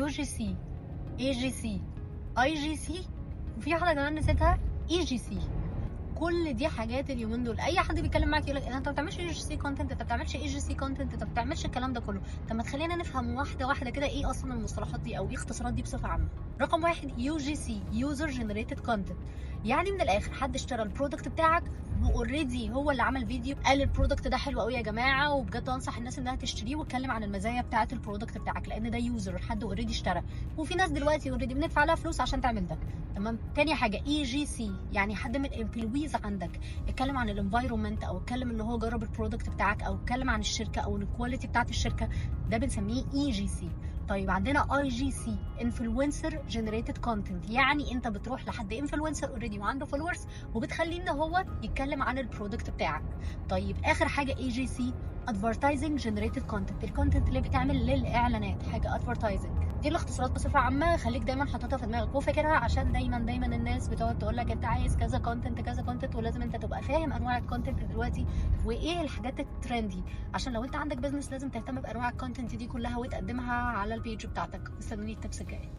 يو جي سي، اي جي سي، اي جي سي، وفي واحده كمان نسيتها، اي جي سي. كل دي حاجات اليومين دول اي حد بيتكلم معاك يقول لك انت ما بتعملش يو جي سي كونتنت، انت ما بتعملش اي جي سي كونتنت، انت ما بتعملش الكلام ده كله. طب ما تخلينا نفهم واحده واحده كده ايه اصلا المصطلحات دي او ايه اختصارات دي بصفه عامه. رقم واحد، يو جي سي، يوزر جنريتد كونتنت، يعني من الاخر حد اشترى البرودكت بتاعك واوريدي هو اللي عمل فيديو قال البرودكت ده حلو قوي يا جماعه وبجد انصح الناس انها تشتريه، واتكلم عن المزايا بتاعه البرودكت بتاعك، لان ده يوزر، حد اوريدي اشترى. وفي ناس دلوقتي اوريدي بندفع لها فلوس عشان تعمل ده. تمام. تاني حاجه اي جي سي، يعني حد من الامبلويز عندك اتكلم عن الانفايرمنت او اتكلم ان هو جرب البرودكت بتاعك او اتكلم عن الشركه او الكواليتي بتاعت الشركه، ده بنسميه اي جي سي. طيب عندنا اي جي سي، انفلونسر جنريتد كونتنت، يعني انت بتروح لحد انفلونسر اوريدي وعنده فولورز وبتخليه ان هو يتكلم عن البرودكت بتاعك. طيب اخر حاجه اي جي سي، ادفرتايزنج جنريتد كونتنت، الكونتنت اللي بتعمل للاعلانات، حاجه ادفرتايزنج. دي الاختصارات بصفه عامه، خليك دايما حاططها في دماغك وفاكرها، عشان دايما الناس بتقعد تقول لك انت عايز كذا كونتنت كذا كونتنت، ولازم انت تبقى فاهم انواع الكونتنت دلوقتي وايه الحاجات الترندي، عشان لو انت عندك بزنس لازم تهتم بانواع الكونتنت دي كلها وتقدمها على البيج بتاعتك. استنوني التبس الجاي.